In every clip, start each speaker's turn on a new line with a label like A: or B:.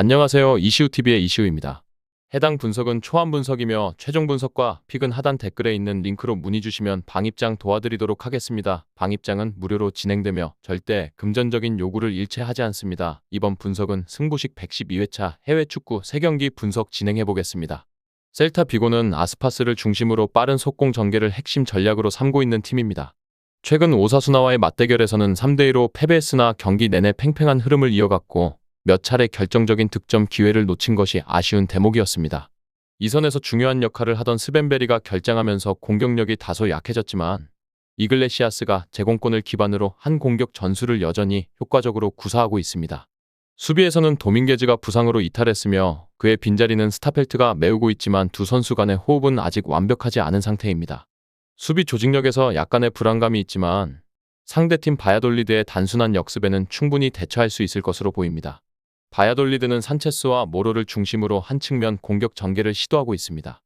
A: 안녕하세요. 이시우TV의 이시우입니다. 해당 분석은 초안 분석이며 최종 분석과 픽은 하단 댓글에 있는 링크로 문의 주시면 방입장 도와드리도록 하겠습니다. 방입장은 무료로 진행되며 절대 금전적인 요구를 일체하지 않습니다. 이번 분석은 승부식 112회차 해외 축구 3경기 분석 진행해 보겠습니다. 셀타 비고는 아스파스를 중심으로 빠른 속공 전개를 핵심 전략으로 삼고 있는 팀입니다. 최근 오사수나와의 맞대결에서는 3대2로 패배했으나 경기 내내 팽팽한 흐름을 이어갔고 몇 차례 결정적인 득점 기회를 놓친 것이 아쉬운 대목이었습니다. 이 선에서 중요한 역할을 하던 스벤베리가 결장하면서 공격력이 다소 약해졌지만 이글레시아스가 제공권을 기반으로 한 공격 전술을 여전히 효과적으로 구사하고 있습니다. 수비에서는 도밍게즈가 부상으로 이탈했으며 그의 빈자리는 스타펠트가 메우고 있지만 두 선수 간의 호흡은 아직 완벽하지 않은 상태입니다. 수비 조직력에서 약간의 불안감이 있지만 상대팀 바야돌리드의 단순한 역습에는 충분히 대처할 수 있을 것으로 보입니다. 바야돌리드는 산체스와 모로를 중심으로 한 측면 공격 전개를 시도하고 있습니다.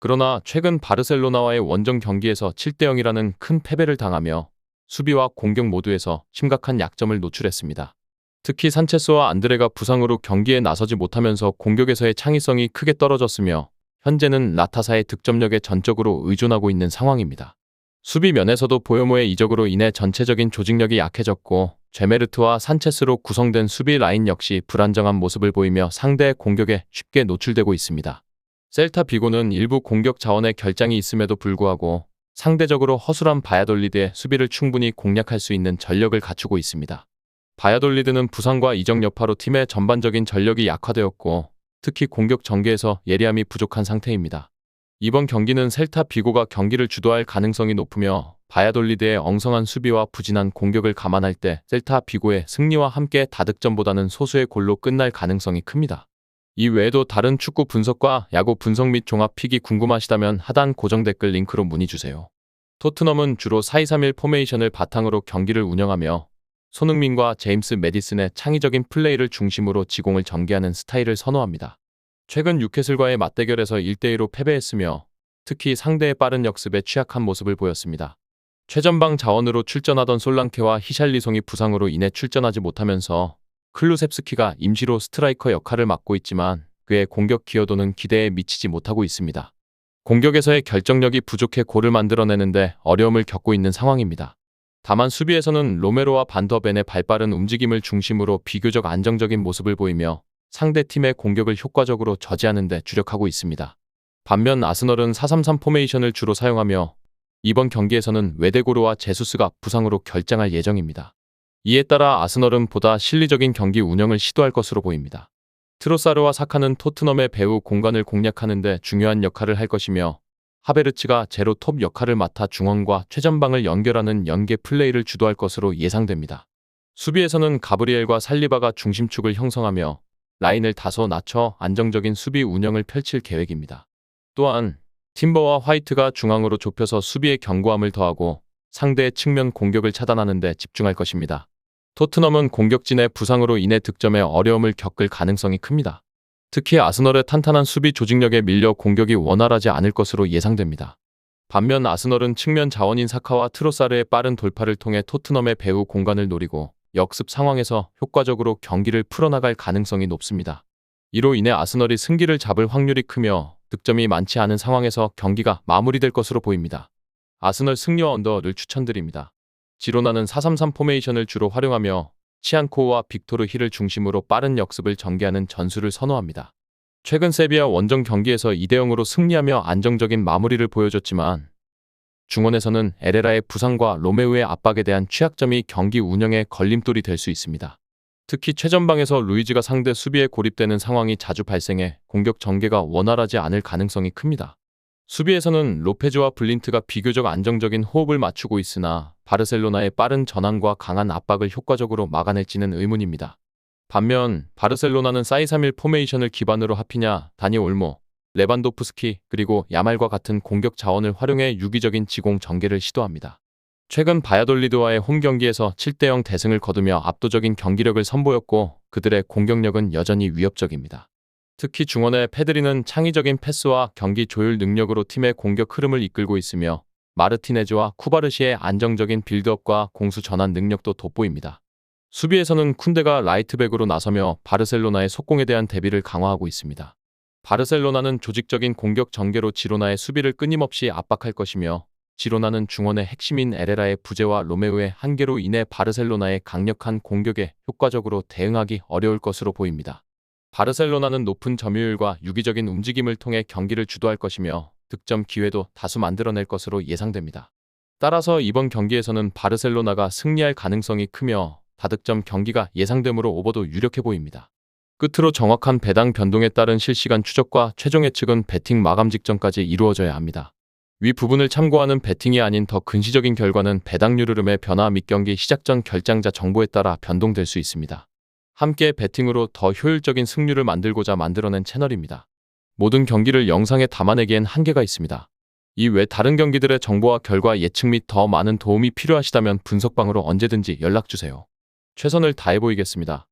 A: 그러나 최근 바르셀로나와의 원정 경기에서 7대0이라는 큰 패배를 당하며 수비와 공격 모두에서 심각한 약점을 노출했습니다. 특히 산체스와 안드레가 부상으로 경기에 나서지 못하면서 공격에서의 창의성이 크게 떨어졌으며 현재는 라타사의 득점력에 전적으로 의존하고 있는 상황입니다. 수비 면에서도 보요모의 이적으로 인해 전체적인 조직력이 약해졌고 제메르트와 산체스로 구성된 수비 라인 역시 불안정한 모습을 보이며 상대의 공격에 쉽게 노출되고 있습니다. 셀타 비고는 일부 공격 자원의 결장이 있음에도 불구하고 상대적으로 허술한 바야돌리드의 수비를 충분히 공략할 수 있는 전력을 갖추고 있습니다. 바야돌리드는 부상과 이적 여파로 팀의 전반적인 전력이 약화되었고 특히 공격 전개에서 예리함이 부족한 상태입니다. 이번 경기는 셀타 비고가 경기를 주도할 가능성이 높으며 바야돌리드의 엉성한 수비와 부진한 공격을 감안할 때 셀타 비고의 승리와 함께 다득점보다는 소수의 골로 끝날 가능성이 큽니다. 이 외에도 다른 축구 분석과 야구 분석 및 종합 픽이 궁금하시다면 하단 고정 댓글 링크로 문의 주세요. 토트넘은 주로 4-2-3-1 포메이션을 바탕으로 경기를 운영하며 손흥민과 제임스 매디슨의 창의적인 플레이를 중심으로 지공을 전개하는 스타일을 선호합니다. 최근 뉴캐슬과의 맞대결에서 1대2로 패배했으며 특히 상대의 빠른 역습에 취약한 모습을 보였습니다. 최전방 자원으로 출전하던 솔랑케와 히샬리송이 부상으로 인해 출전하지 못하면서 클루셉스키가 임시로 스트라이커 역할을 맡고 있지만 그의 공격 기여도는 기대에 미치지 못하고 있습니다. 공격에서의 결정력이 부족해 골을 만들어내는데 어려움을 겪고 있는 상황입니다. 다만 수비에서는 로메로와 반더벤의 발빠른 움직임을 중심으로 비교적 안정적인 모습을 보이며 상대팀의 공격을 효과적으로 저지하는 데 주력하고 있습니다. 반면 아스널은 4-3-3 포메이션을 주로 사용하며 이번 경기에서는 웨데고르와 제수스가 부상으로 결장할 예정입니다. 이에 따라 아스널은 보다 실리적인 경기 운영을 시도할 것으로 보입니다. 트로사르와 사카는 토트넘의 배후 공간을 공략하는 데 중요한 역할을 할 것이며 하베르츠가 제로 톱 역할을 맡아 중원과 최전방을 연결하는 연계 플레이를 주도할 것으로 예상됩니다. 수비에서는 가브리엘과 살리바가 중심축을 형성하며 라인을 다소 낮춰 안정적인 수비 운영을 펼칠 계획입니다. 또한 팀버와 화이트가 중앙으로 좁혀서 수비의 견고함을 더하고 상대의 측면 공격을 차단하는 데 집중할 것입니다. 토트넘은 공격진의 부상으로 인해 득점에 어려움을 겪을 가능성이 큽니다. 특히 아스널의 탄탄한 수비 조직력에 밀려 공격이 원활하지 않을 것으로 예상됩니다. 반면 아스널은 측면 자원인 사카와 트로사르의 빠른 돌파를 통해 토트넘의 배후 공간을 노리고 역습 상황에서 효과적으로 경기를 풀어나갈 가능성이 높습니다. 이로 인해 아스널이 승기를 잡을 확률이 크며 득점이 많지 않은 상황에서 경기가 마무리될 것으로 보입니다. 아스널 승리와 언더를 추천드립니다. 지로나는 4-3-3 포메이션을 주로 활용하며 치안코우와 빅토르 힐을 중심으로 빠른 역습을 전개하는 전술을 선호합니다. 최근 세비야 원정 경기에서 2대0으로 승리하며 안정적인 마무리를 보여줬지만 중원에서는 에레라의 부상과 로메우의 압박에 대한 취약점이 경기 운영에 걸림돌이 될 수 있습니다. 특히 최전방에서 루이즈가 상대 수비에 고립되는 상황이 자주 발생해 공격 전개가 원활하지 않을 가능성이 큽니다. 수비에서는 로페즈와 블린트가 비교적 안정적인 호흡을 맞추고 있으나 바르셀로나의 빠른 전환과 강한 압박을 효과적으로 막아낼지는 의문입니다. 반면 바르셀로나는 4-2-3-1 포메이션을 기반으로 하피냐, 다니 올모, 레반도프스키 그리고 야말과 같은 공격 자원을 활용해 유기적인 지공 전개를 시도합니다. 최근 바야돌리드와의 홈 경기에서 7대0 대승을 거두며 압도적인 경기력을 선보였고 그들의 공격력은 여전히 위협적입니다. 특히 중원의 페드리는 창의적인 패스와 경기 조율 능력으로 팀의 공격 흐름을 이끌고 있으며 마르티네즈와 쿠바르시의 안정적인 빌드업과 공수 전환 능력도 돋보입니다. 수비에서는 쿤데가 라이트백으로 나서며 바르셀로나의 속공에 대한 대비를 강화하고 있습니다. 바르셀로나는 조직적인 공격 전개로 지로나의 수비를 끊임없이 압박할 것이며 지로나는 중원의 핵심인 에레라의 부재와 로메오의 한계로 인해 바르셀로나의 강력한 공격에 효과적으로 대응하기 어려울 것으로 보입니다. 바르셀로나는 높은 점유율과 유기적인 움직임을 통해 경기를 주도할 것이며 득점 기회도 다수 만들어낼 것으로 예상됩니다. 따라서 이번 경기에서는 바르셀로나가 승리할 가능성이 크며 다득점 경기가 예상되므로 오버도 유력해 보입니다. 끝으로 정확한 배당 변동에 따른 실시간 추적과 최종 예측은 배팅 마감 직전까지 이루어져야 합니다. 위 부분을 참고하는 배팅이 아닌 더 근시적인 결과는 배당률 흐름의 변화 및 경기 시작 전 결장자 정보에 따라 변동될 수 있습니다. 함께 배팅으로 더 효율적인 승률을 만들고자 만들어낸 채널입니다. 모든 경기를 영상에 담아내기엔 한계가 있습니다. 이외 다른 경기들의 정보와 결과 예측 및 더 많은 도움이 필요하시다면 분석방으로 언제든지 연락주세요. 최선을 다해 보이겠습니다.